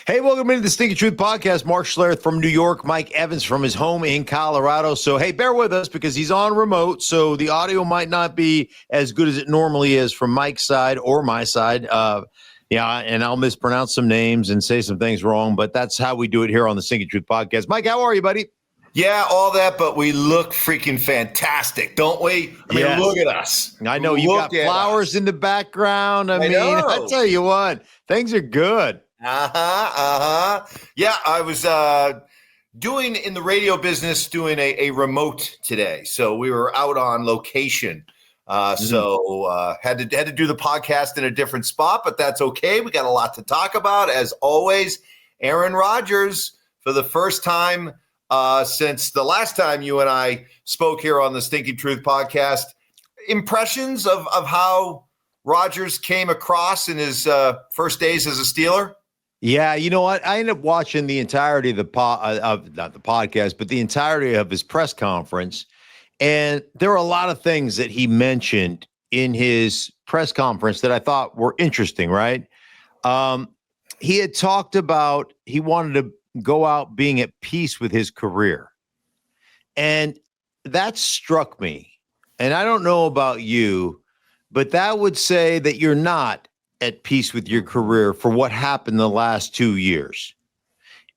Hey, welcome into the Stinkin Truth Podcast. Mark Schlereth from New York, Mike Evans from his home in Colorado. So, hey, bear with us because he's on remote, so the audio might not be as good as it normally is from Mike's side or my side. And I'll mispronounce some names and say some things wrong, but that's how we do it here on the Stinkin Truth Podcast. Mike, how are you, buddy? Yeah, all that, but we look freaking fantastic, don't we? I mean, yes. Look at us. I know you got flowers in the background. I mean, I tell you what, things are good. Yeah, I was doing in the radio business, doing a remote today. So we were out on location. So had to do the podcast in a different spot, but that's okay. We got a lot to talk about. As always, Aaron Rodgers, for the first time since the last time you and I spoke here on the Stinking Truth Podcast, impressions of how Rodgers came across in his first days as a Steeler? Yeah, you know what? I ended up watching the entirety of not the podcast, but the entirety of his press conference. And there were a lot of things that he mentioned in his press conference that I thought were interesting, right? He had talked about he wanted to go out being at peace with his career. And that struck me. And I don't know about you, but that would say that you're not at peace with your career for what happened the last 2 years.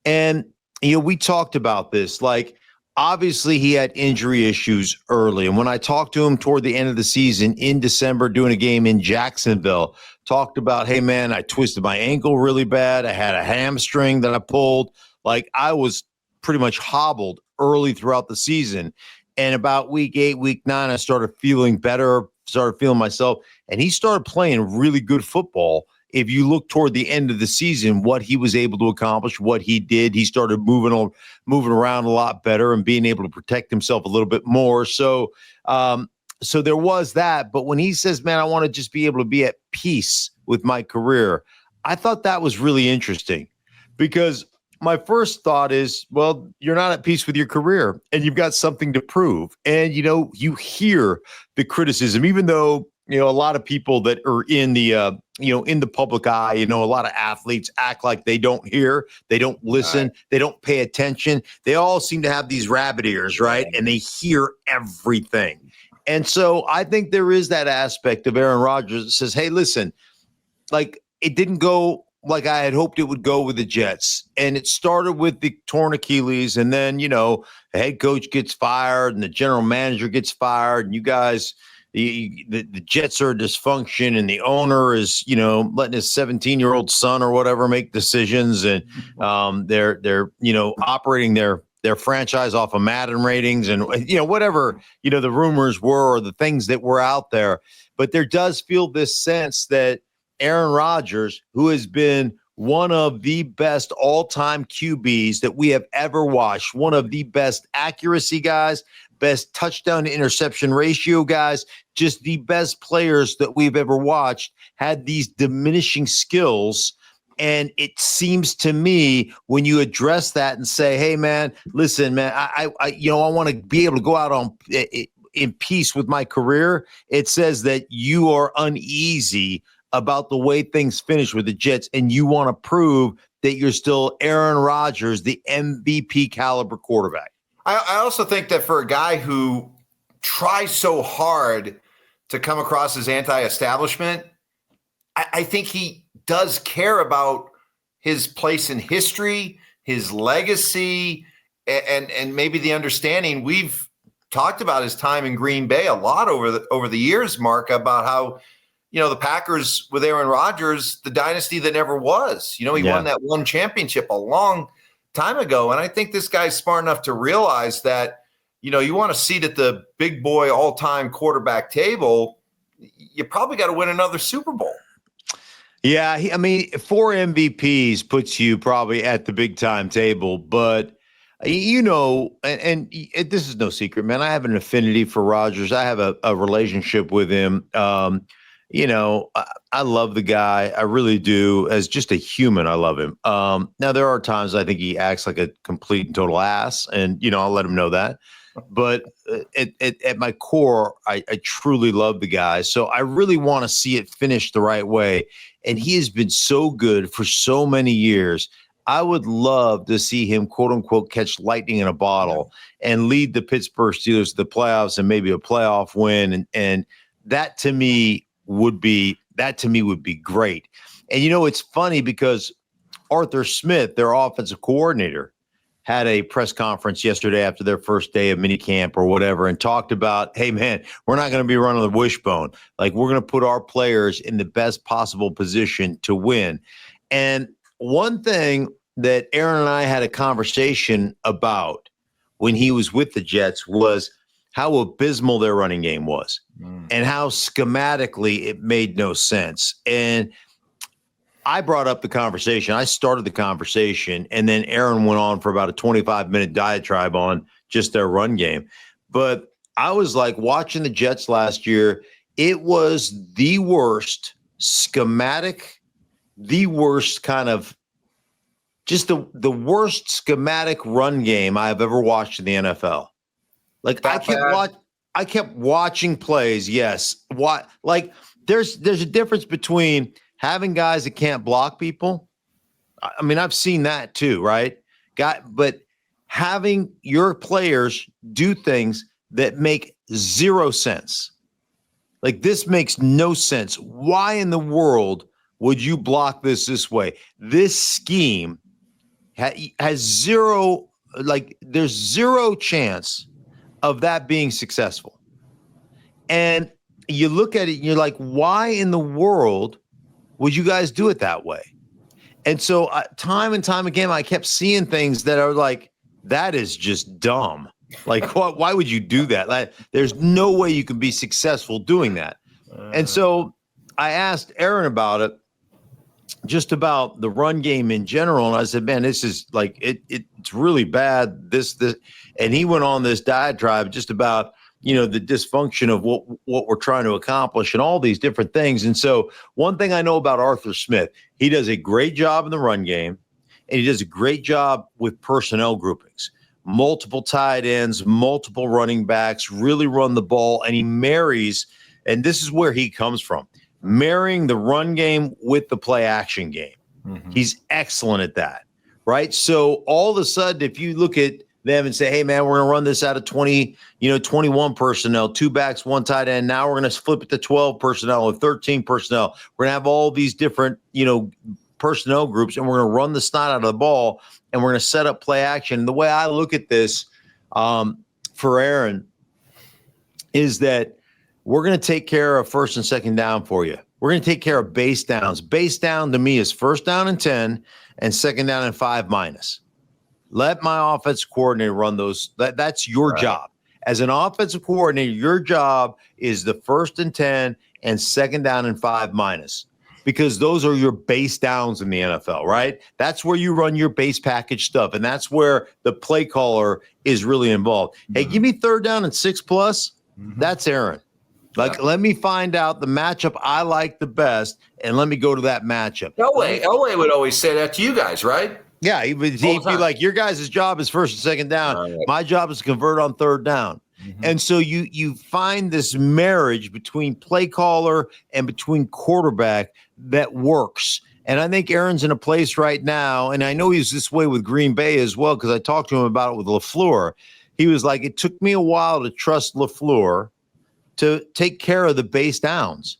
And, we talked about this, like, obviously he had injury issues early. And when I talked to him toward the end of the season in December, doing a game in Jacksonville, talked about, hey man, I twisted my ankle really bad. I had a hamstring that I pulled. Like, I was pretty much hobbled early throughout the season. And about week 8, week 9, I started feeling better, started feeling myself. And he started playing really good football. If you look toward the end of the season, what he was able to accomplish, what he did, he started moving around a lot better and being able to protect himself a little bit more. So there was that. But when he says, man, I want to just be able to be at peace with my career, I thought that was really interesting because my first thought is, well, you're not at peace with your career and you've got something to prove. And, you hear the criticism, even though, a lot of people that are in the, in the public eye, a lot of athletes act like they don't hear, they don't listen, they don't pay attention. They all seem to have these rabbit ears, right? And they hear everything. And so I think there is that aspect of Aaron Rodgers that says, hey, listen, like, it didn't go like I had hoped it would go with the Jets. And it started with the torn Achilles. And then, the head coach gets fired and the general manager gets fired. And you guys, the Jets are a dysfunction and the owner is, letting his 17-year-old son or whatever make decisions. And they're operating their franchise off of Madden ratings and, whatever, the rumors were or the things that were out there. But there does feel this sense that Aaron Rodgers, who has been one of the best all-time QBs that we have ever watched, one of the best accuracy guys, best touchdown to interception ratio guys, just the best players that we've ever watched, had these diminishing skills. And it seems to me when you address that and say, hey, man, listen, man, I want to be able to go out in peace with my career. It says that you are uneasy about the way things finish with the Jets, and you want to prove that you're still Aaron Rodgers, the MVP caliber quarterback. I also think that for a guy who tries so hard to come across as anti-establishment, I think he does care about his place in history, his legacy, and maybe the understanding. We've talked about his time in Green Bay a lot over the years, Mark, about how the Packers with Aaron Rodgers, the dynasty that never was. He won that one championship a long time ago. And I think this guy's smart enough to realize that, you want a seat at the big boy all-time quarterback table, you probably got to win another Super Bowl. Yeah, 4 MVPs puts you probably at the big-time table. But, and this is no secret, man, I have an affinity for Rodgers. I have a relationship with him. I love the guy. I really do. As just a human, I love him. Now, there are times I think he acts like a complete and total ass, and, I'll let him know that. But at my core, I truly love the guy. So I really want to see it finished the right way. And he has been so good for so many years. I would love to see him, quote unquote, catch lightning in a bottle and lead the Pittsburgh Steelers to the playoffs and maybe a playoff win. And that to me would be great. And, it's funny because Arthur Smith, their offensive coordinator, had a press conference yesterday after their first day of minicamp or whatever and talked about, hey, man, we're not going to be running the wishbone. Like, we're going to put our players in the best possible position to win. And one thing that Aaron and I had a conversation about when he was with the Jets was how abysmal their running game was and how schematically it made no sense. And I brought up the conversation. I started the conversation, and then Aaron went on for about a 25-minute diatribe on just their run game. But I was like, watching the Jets last year, it was the worst schematic, the worst kind of just the worst schematic run game I've ever watched in the NFL. Like, I kept watching plays. Yes. There's a difference between having guys that can't block people. I mean, I've seen that too, right? But having your players do things that make zero sense. Like, this makes no sense. Why in the world would you block this way? This scheme has zero, there's zero chance of that being successful. And you look at it and you're like, why in the world would you guys do it that way? And so time and time again, I kept seeing things that are like, that is just dumb. Like, why would you do that? Like, there's no way you can be successful doing that. And so I asked Aaron about it, just about the run game in general. And I said, man, this is like, it's really bad. This, and he went on this diatribe just about, the dysfunction of what we're trying to accomplish and all these different things. And so one thing I know about Arthur Smith, he does a great job in the run game, and he does a great job with personnel groupings, multiple tight ends, multiple running backs, really run the ball. And he marries, and this is where he comes from, marrying the run game with the play action game. Mm-hmm. He's excellent at that, right? So all of a sudden, if you look at them and say, hey, man, we're going to run this out of 21 personnel, 2 backs, 1 tight end. Now we're going to flip it to 12 personnel or 13 personnel. We're going to have all these different, personnel groups, and we're going to run the snot out of the ball, and we're going to set up play action. And the way I look at this for Aaron is that we're going to take care of first and second down for you. We're going to take care of base downs. Base down to me is first down and 10 and second down and 5-. Let my offensive coordinator run those. That's your job. As an offensive coordinator, your job is the first and 10 and second down and 5-, because those are your base downs in the NFL, right? That's where you run your base package stuff, and that's where the play caller is really involved. Mm-hmm. Hey, give me third down and 6+. Mm-hmm. That's Aaron. Let me find out the matchup I like the best, and let me go to that matchup. Elway would always say that to you guys, right? Yeah, he'd be like, your guys' job is first and second down. Right. My job is to convert on third down. Mm-hmm. And so you find this marriage between play caller and between quarterback that works. And I think Aaron's in a place right now, and I know he's this way with Green Bay as well, because I talked to him about it with LaFleur. He was like, it took me a while to trust LaFleur to take care of the base downs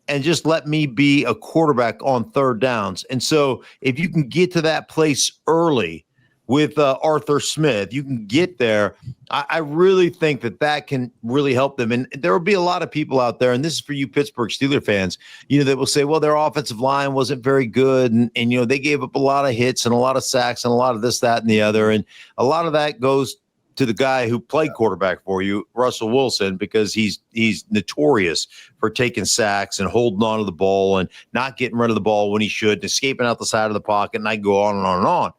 and just let me be a quarterback on third downs. And so if you can get to that place early with Arthur Smith, you can get there. I really think that can really help them. And there will be a lot of people out there, and this is for you Pittsburgh Steelers fans, that will say, well, their offensive line wasn't very good. And they gave up a lot of hits and a lot of sacks and a lot of this, that, and the other. And a lot of that goes to the guy who played quarterback for you, Russell Wilson, because he's notorious for taking sacks and holding on to the ball and not getting rid of the ball when he should, and escaping out the side of the pocket, and I go on and on and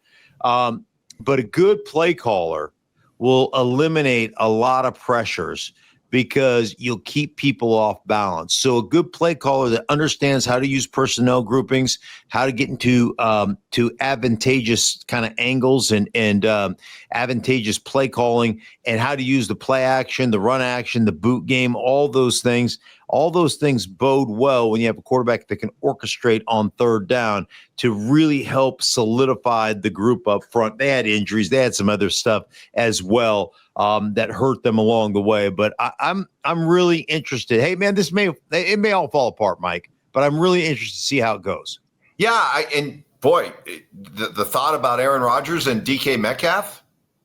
on. But a good play caller will eliminate a lot of pressures because you'll keep people off balance. So a good play caller that understands how to use personnel groupings, how to get into to advantageous kind of angles and advantageous play calling, and how to use the play action, the run action, the boot game, all those things. All those things bode well when you have a quarterback that can orchestrate on third down to really help solidify the group up front. They had injuries. They had some other stuff as well that hurt them along the way. But I'm really interested. Hey, man, it may all fall apart, Mike, but I'm really interested to see how it goes. Yeah, and boy, the thought about Aaron Rodgers and DK Metcalf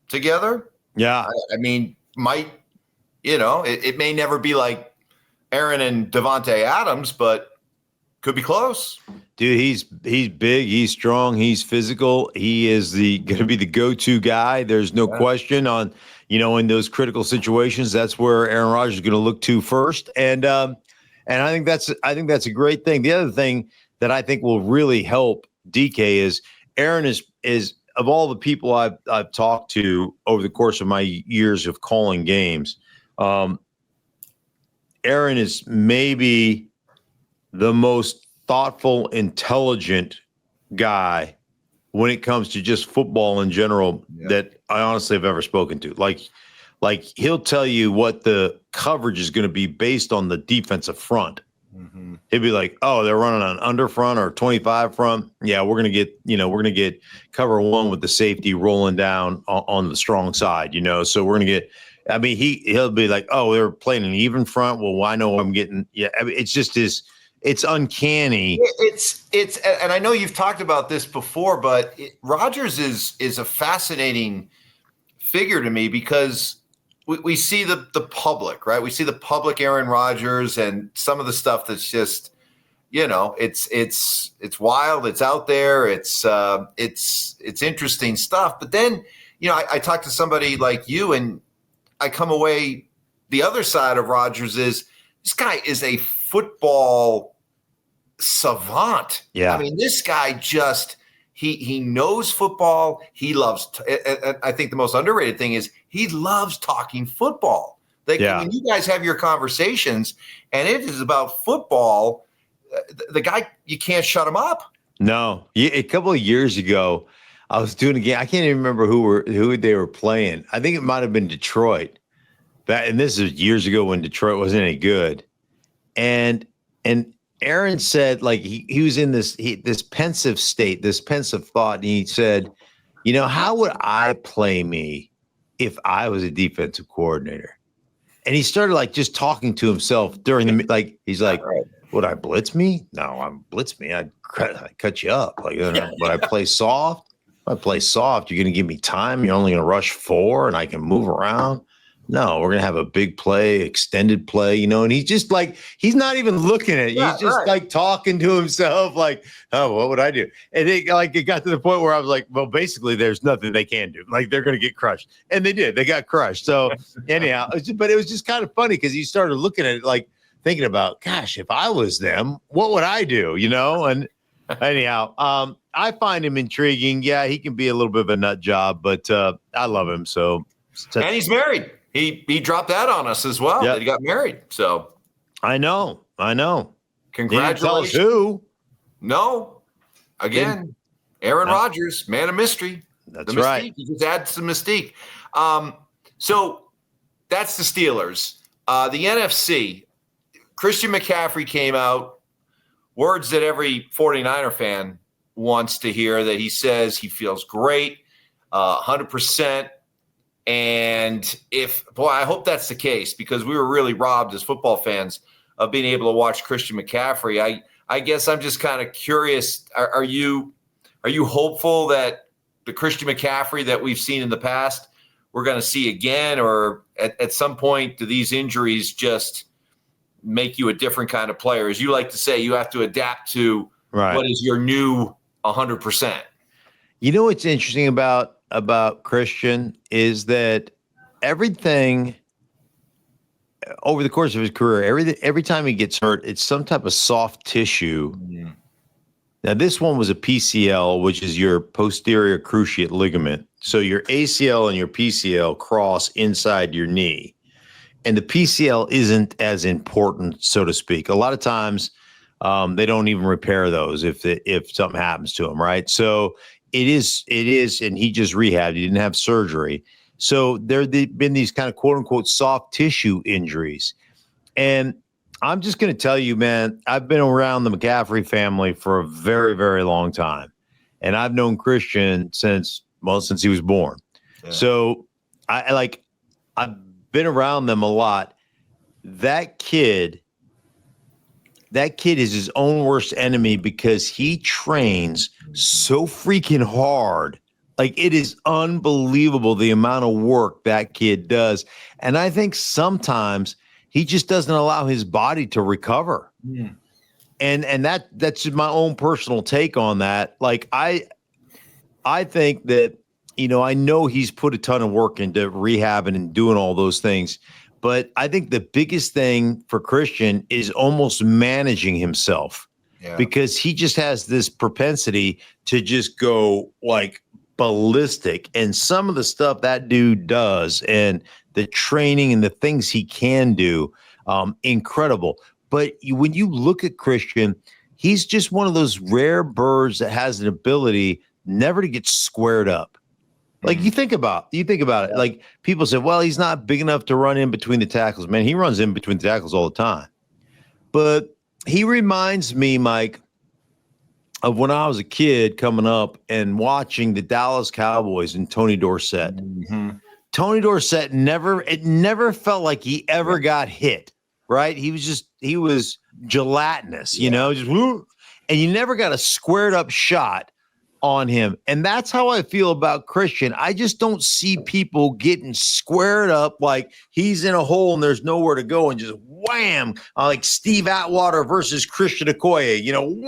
together. Yeah, I mean, it may never be like Aaron and Devontae Adams, but could be close. Dude, he's big, he's strong, he's physical. He is going to be the go-to guy. There's no question on, in those critical situations, that's where Aaron Rodgers is going to look to first. And I think that's a great thing. The other thing that I think will really help DK is Aaron is of all the people I've talked to over the course of my years of calling games, Aaron is maybe the most thoughtful, intelligent guy when it comes to just football in general that I honestly have ever spoken to. Like he'll tell you what the coverage is going to be based on the defensive front. Mm-hmm. He'd be like, "Oh, they're running an under front or 25 front. Yeah, we're going to get cover one with the safety rolling down on the strong side, So we're going to get." I mean, he'll be like, "Oh, they're playing an even front. Well, I know I'm getting." Yeah, I mean, it's uncanny. It's and I know you've talked about this before, but Rodgers is a fascinating figure to me because we see the public, right? We see the public Aaron Rodgers and some of the stuff that's just, it's wild. It's out there. It's interesting stuff. But then, I talk to somebody like you and I come away, the other side of Rodgers is this guy is a football savant. Yeah. I mean, this guy just, he knows football. He loves, I think the most underrated thing is he loves talking football. When you guys have your conversations and it is about football, the guy, you can't shut him up. No. A couple of years ago, I was doing a game. I can't even remember who they were playing. I think it might have been Detroit. And this is years ago when Detroit wasn't any good. And Aaron said, like, he was in this pensive state, this pensive thought, and he said, how would I play me if I was a defensive coordinator? And he started like just talking to himself during the he's like, would I blitz me? No, I'm blitz me. I'd cut you up. Like, would I play soft? If I play soft, you're going to give me time. You're only going to rush 4 and I can move around. No, we're going to have a big play, extended play, and he's just like, he's not even looking at it. He's just like talking to himself like, oh, what would I do? And it got to the point where I was like, well, basically there's nothing they can do. Like they're going to get crushed. And they did. They got crushed. So anyhow, but it was just kind of funny because he started looking at it like thinking about, gosh, if I was them, what would I do? And anyhow, I find him intriguing. Yeah, he can be a little bit of a nut job, but I love him. So, and he's married. He dropped that on us as well. Yep. That he got married. So I know. Congratulations. Tell us who? No. Again, Aaron Rodgers, man of mystery. That's right. He just adds some mystique. So that's the Steelers. The NFC, Christian McCaffrey came out. Words that every 49er fan wants to hear, that he says he feels great, 100%. And I hope that's the case, because we were really robbed as football fans of being able to watch Christian McCaffrey. I guess I'm just kind of curious. Are you hopeful that the Christian McCaffrey that we've seen in the past, we're going to see again? Or at some point, do these injuries just make you a different kind of player? As you like to say, you have to adapt to what is your new 100%. What's interesting about Christian is that everything over the course of his career, every time he gets hurt, it's some type of soft tissue. Yeah. Now, this one was a PCL, which is your posterior cruciate ligament. So your ACL and your PCL cross inside your knee. And the PCL isn't as important, so to speak. A lot of times they don't even repair those if something happens to them, right? So it is, and he just rehabbed. He didn't have surgery. So there have been these kind of quote unquote soft tissue injuries. And I'm just going to tell you, man, I've been around the McCaffrey family for a very, very long time. And I've known Christian since he was born. Yeah. So I've been around them a lot. That kid is his own worst enemy because he trains so freaking hard. Like, it is unbelievable the amount of work that kid does. And I think sometimes he just doesn't allow his body to recover. Yeah. And that's my own personal take on that. Like, I think that, I know he's put a ton of work into rehabbing and doing all those things. But I think the biggest thing for Christian is almost managing himself, because he just has this propensity to just go like ballistic. And some of the stuff that dude does and the training and the things he can do, incredible. But when you look at Christian, he's just one of those rare birds that has an ability never to get squared up. Like, you think about it. Like, people say, well, he's not big enough to run in between the tackles. Man, he runs in between the tackles all the time. But he reminds me, Mike, of when I was a kid coming up and watching the Dallas Cowboys and Tony Dorsett. Mm-hmm. Tony Dorsett never felt like he ever got hit, right? He was gelatinous, just whoop, and you never got a squared up shot on him. And that's how I feel about Christian. I just don't see people getting squared up like he's in a hole and there's nowhere to go and just wham, like Steve Atwater versus Christian Okoye,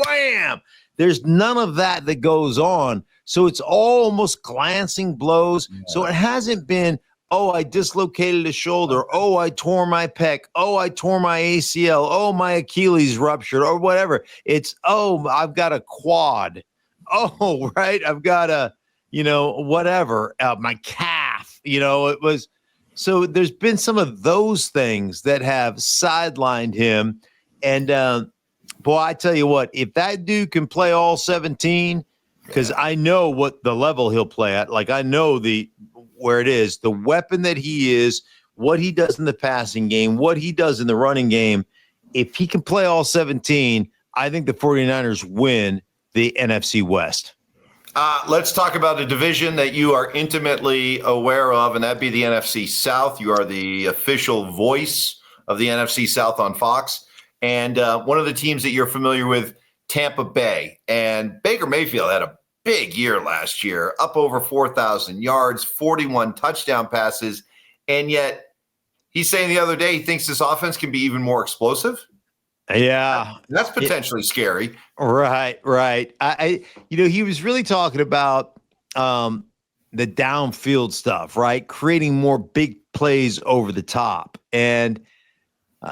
wham. There's none of that goes on. So it's all almost glancing blows. Yeah. So it hasn't been, oh, I dislocated a shoulder. Oh, I tore my pec. Oh, I tore my ACL. Oh, my Achilles ruptured or whatever. It's, oh, I've got a quad. Oh, right. I've got a, whatever, my calf, it was. So there's been some of those things that have sidelined him. And boy, I tell you what, if that dude can play all 17, because I know what the level he'll play at, like I know where it is, the weapon that he is, what he does in the passing game, what he does in the running game. If he can play all 17, I think the 49ers win the NFC West. Let's talk about a division that you are intimately aware of, and that'd be the NFC South. You are the official voice of the NFC South on Fox. And one of the teams that you're familiar with, Tampa Bay. And Baker Mayfield had a big year last year, up over 4,000 yards, 41 touchdown passes. And yet he's saying the other day he thinks this offense can be even more explosive. Yeah. That's potentially scary. Right. He was really talking about the downfield stuff, right? Creating more big plays over the top. And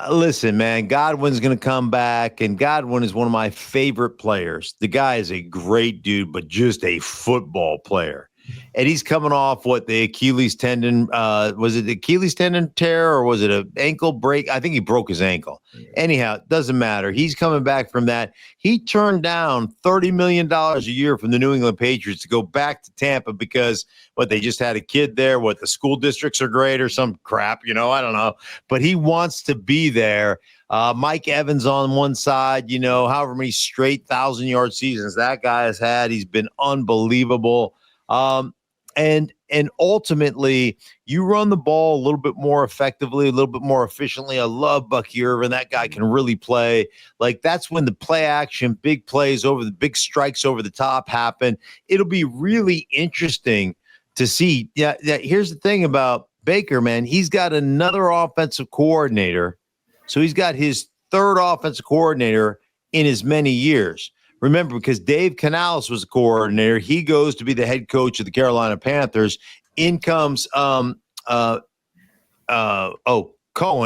listen, man, Godwin's going to come back, and Godwin is one of my favorite players. The guy is a great dude, but just a football player. And he's coming off the Achilles tendon, was it the Achilles tendon tear or was it an ankle break? I think he broke his ankle. Anyhow, it doesn't matter. He's coming back from that. He turned down $30 million a year from the New England Patriots to go back to Tampa because they just had a kid there, the school districts are great or some crap, I don't know. But he wants to be there. Mike Evans on one side, however many straight 1,000-yard seasons that guy has had. He's been unbelievable. And ultimately, you run the ball a little bit more effectively, a little bit more efficiently. I love Bucky Irvin. That guy can really play. Like, that's when the play action, big plays over the big strikes over the top happen. It'll be really interesting to see. Yeah. Here's the thing about Baker, man. He's got another offensive coordinator. So he's got his third offensive coordinator in as many years. Remember, because Dave Canales was a coordinator, he goes to be the head coach of the Carolina Panthers. In comes Cohen,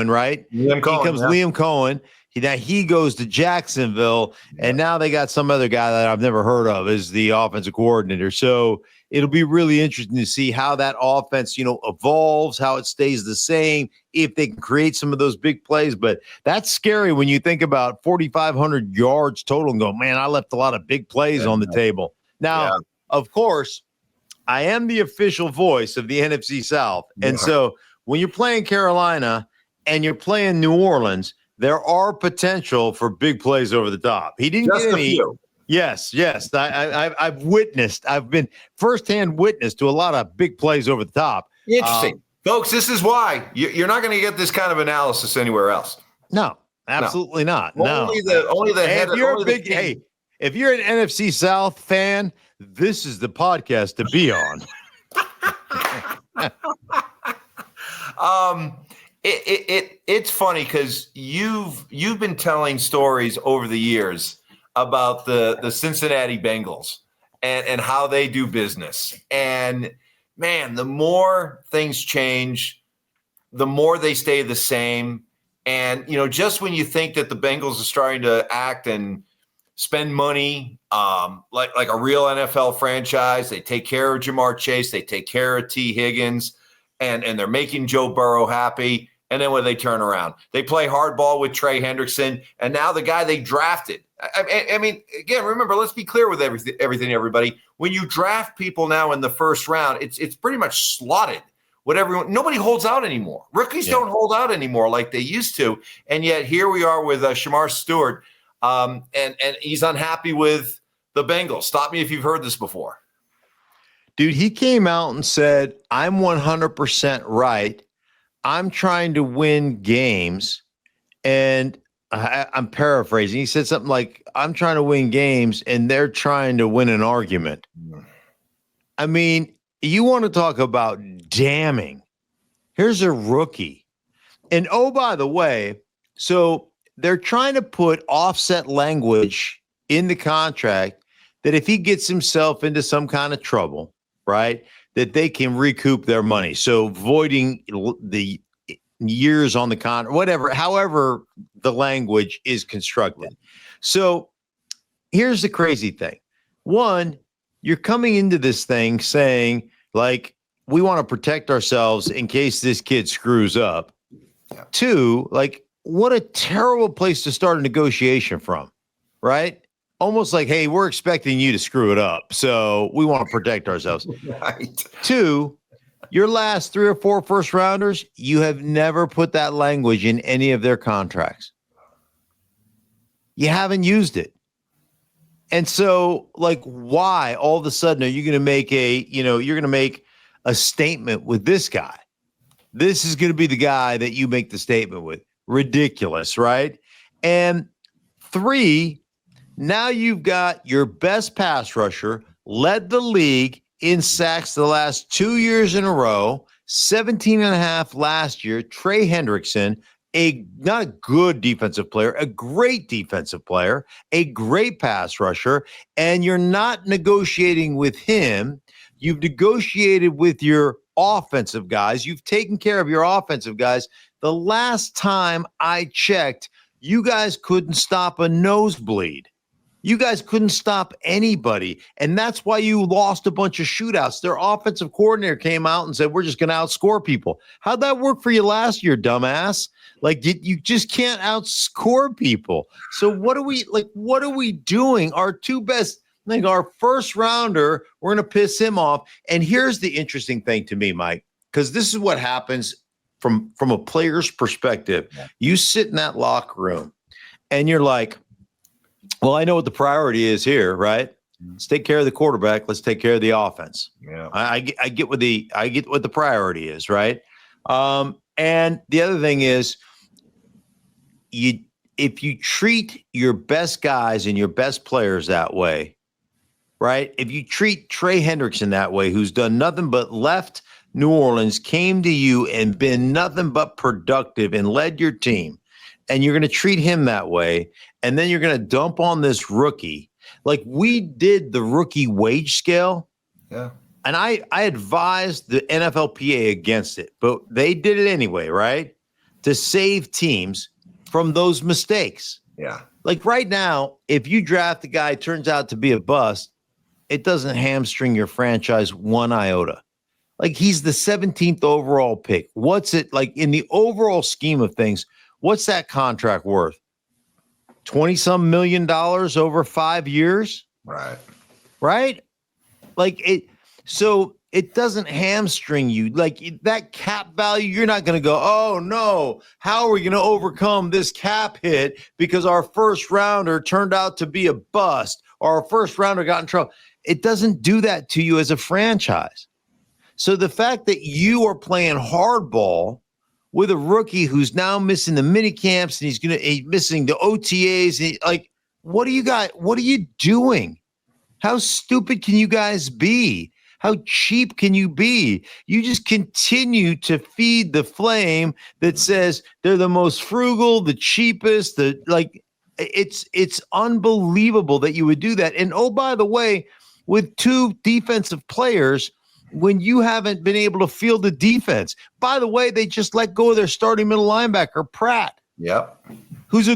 right? Liam Cohen. He goes to Jacksonville, and now they got some other guy that I've never heard of as the offensive coordinator. So it'll be really interesting to see how that offense, evolves, how it stays the same, if they can create some of those big plays. But that's scary when you think about 4,500 yards total and go, man, I left a lot of big plays on the table. Now, of course, I am the official voice of the NFC South. And so when you're playing Carolina and you're playing New Orleans, there are potential for big plays over the top. He didn't Just get a any. few. Yes. I've witnessed. I've been firsthand witness to a lot of big plays over the top. Interesting. Folks, this is why you're not going to get this kind of analysis anywhere else. No, absolutely not. Only the Hey, head. if you're only a big, the king. hey, if you're an NFC South fan, this is the podcast to be on. It's funny because you've been telling stories over the years about the Cincinnati Bengals and how they do business. And man, the more things change, the more they stay the same. And just when you think that the Bengals are starting to act and spend money like a real NFL franchise, they take care of Jamar Chase, they take care of T. Higgins, and they're making Joe Burrow happy. And then when they turn around, they play hardball with Trey Hendrickson, and now the guy they drafted. I mean, again, remember, let's be clear with everything, everybody. When you draft people now in the first round, it's pretty much slotted. Nobody holds out anymore. Rookies don't hold out anymore like they used to. And yet here we are with Shamar Stewart, and he's unhappy with the Bengals. Stop me if you've heard this before. Dude, he came out and said, I'm 100% right. I'm trying to win games. And I'm paraphrasing. He said something like, I'm trying to win games and they're trying to win an argument. I mean, you want to talk about damning. Here's a rookie. And oh, by the way, so they're trying to put offset language in the contract that if he gets himself into some kind of trouble, right, that they can recoup their money. So voiding the years on the contract, whatever, however the language is constructed. So here's the crazy thing. One, you're coming into this thing saying, like, we want to protect ourselves in case this kid screws up. Yeah. Two, like, what a terrible place to start a negotiation from, right? Almost like, hey, we're expecting you to screw it up, so we want to protect ourselves. Right. Two, your last 3 or 4 first rounders, you have never put that language in any of their contracts. You haven't used it. And so, like, why all of a sudden are you going to make a statement with this guy? This is going to be the guy that you make the statement with. Ridiculous, right? And 3, now you've got your best pass rusher, led the league in sacks the last 2 years in a row, 17 and a half last year, Trey Hendrickson, not a good defensive player, a great defensive player, a great pass rusher, and you're not negotiating with him. You've negotiated with your offensive guys. You've taken care of your offensive guys. The last time I checked, you guys couldn't stop a nosebleed. You guys couldn't stop anybody. And that's why you lost a bunch of shootouts. Their offensive coordinator came out and said, we're just going to outscore people. How'd that work for you last year, dumbass? Like, you just can't outscore people. So what are we doing? Our 2 best, I think our first rounder, we're going to piss him off. And here's the interesting thing to me, Mike, because this is what happens from a player's perspective. Yeah. You sit in that locker room and you're like, well, I know what the priority is here, right? Let's take care of the quarterback. Let's take care of the offense. Yeah, I get what the priority is, right? And the other thing is, if you treat your best guys and your best players that way, right? If you treat Trey Hendrickson that way, who's done nothing but left New Orleans, came to you and been nothing but productive and led your team, and you're going to treat him that way, and then you're going to dump on this rookie. Like, we did the rookie wage scale. Yeah. And I advised the NFLPA against it, but they did it anyway, right? To save teams from those mistakes. Yeah. Like right now, if you draft a guy, turns out to be a bust, it doesn't hamstring your franchise one iota. Like, he's the 17th overall pick. What's it like in the overall scheme of things? What's that contract worth? 20-some million dollars over 5 years? Right. Right? Like, it. So it doesn't hamstring you. Like that cap value, you're not going to go, oh no, how are we going to overcome this cap hit because our first rounder turned out to be a bust or our first rounder got in trouble. It doesn't do that to you as a franchise. So the fact that you are playing hardball with a rookie who's now missing the mini camps and he's missing the OTAs, like, what are you doing? How stupid can you guys be? How cheap can you be? You just continue to feed the flame that says they're the most frugal, the cheapest, it's unbelievable that you would do that. And oh, by the way, with two defensive players, when you haven't been able to field the defense. By the way, they just let go of their starting middle linebacker, Pratt. Yep. Who's a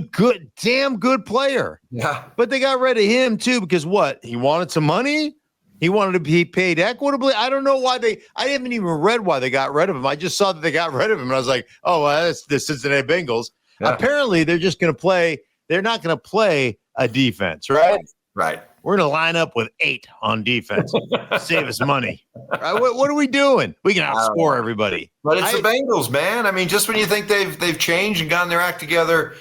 damn good player. Yeah. But they got rid of him too because what? He wanted some money? He wanted to be paid equitably. I don't know why I haven't even read why they got rid of him. I just saw that they got rid of him. And I was like, oh, well, that's the Cincinnati Bengals. Yeah. Apparently, they're just going to play. They're not going to play a defense, right? Right. We're going to line up with 8 on defense. Save us money. Right? What are we doing? We can outscore everybody. But it's the Bengals, man. I mean, just when you think they've changed and gotten their act together,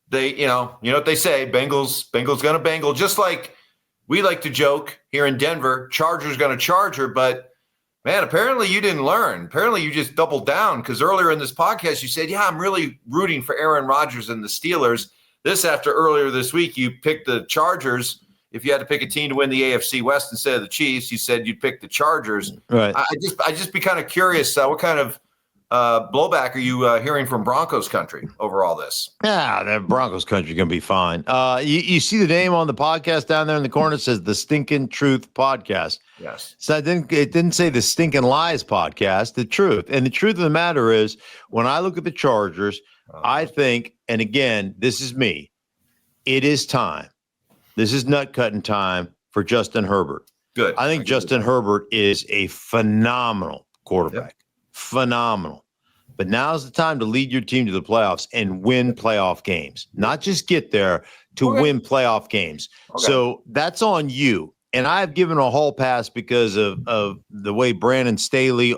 they, you know what they say, Bengals going to Bengal. Just like we like to joke here in Denver, Chargers going to Charger. But, man, apparently you didn't learn. Apparently you just doubled down because earlier in this podcast you said, yeah, I'm really rooting for Aaron Rodgers and the Steelers. This after earlier this week you picked the Chargers. If you had to pick a team to win the AFC West instead of the Chiefs, you said you'd pick the Chargers. Right. I just be kind of curious. What kind of blowback are you hearing from Broncos country over all this? Yeah, the Broncos country going to be fine. You see the name on the podcast down there in the corner? It says the Stinkin Truth Podcast. Yes. So it didn't say the Stinkin Lies Podcast, the truth. And the truth of the matter is, when I look at the Chargers, I think, and again, this is me, it is time. This is nut cutting time for Justin Herbert. Good. I think Justin Herbert is a phenomenal quarterback. Yep. Phenomenal. But now's the time to lead your team to the playoffs and win playoff games. Not just get there, to win playoff games. Okay. So that's on you. And I've given a hall pass because of the way Brandon Staley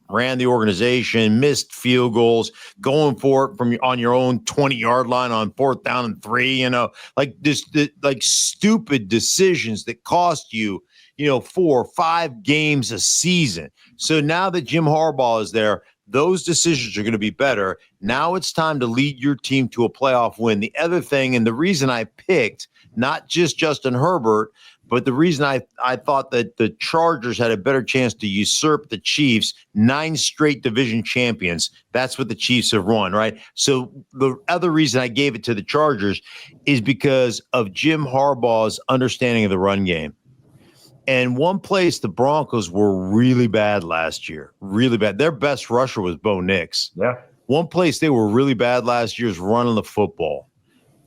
ran the organization, missed field goals, going for it on your own 20-yard line on 4th down and 3, like stupid decisions that cost you, 4 or 5 games a season. So now that Jim Harbaugh is there, those decisions are going to be better. Now it's time to lead your team to a playoff win. The other thing, and the reason I picked not just Justin Herbert, but the reason I thought that the Chargers had a better chance to usurp the Chiefs, 9 straight division champions. That's what the Chiefs have won, right? So the other reason I gave it to the Chargers is because of Jim Harbaugh's understanding of the run game. And one place the Broncos were really bad last year, really bad. Their best rusher was Bo Nix. Yeah. One place they were really bad last year is running the football.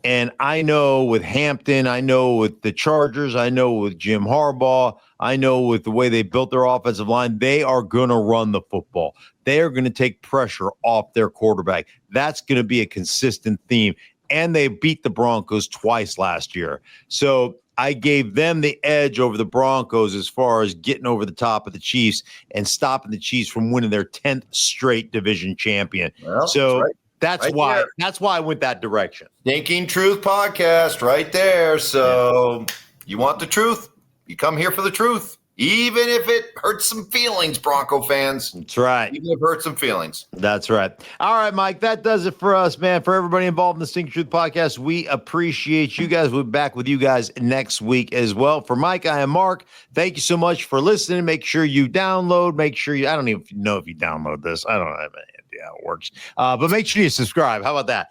And I know with Hampton, I know with the Chargers, I know with Jim Harbaugh, I know with the way they built their offensive line, they are going to run the football. They are going to take pressure off their quarterback. That's going to be a consistent theme. And they beat the Broncos twice last year. So I gave them the edge over the Broncos as far as getting over the top of the Chiefs and stopping the Chiefs from winning their 10th straight division champion. Well, so that's why I went that direction. Stinking Truth Podcast right there. So you want the truth? You come here for the truth. Even if it hurts some feelings, Bronco fans. That's right. Even if it hurts some feelings. That's right. All right, Mike, that does it for us, man. For everybody involved in the Stinking Truth Podcast, we appreciate you guys. We'll be back with you guys next week as well. For Mike, I am Mark. Thank you so much for listening. Make sure you download. Make sure you, I don't even know if you download this. I don't have any idea how it works. But make sure you subscribe. How about that?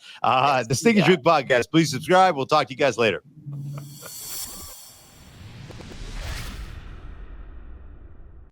The Stinking Truth Podcast. Please subscribe. We'll talk to you guys later.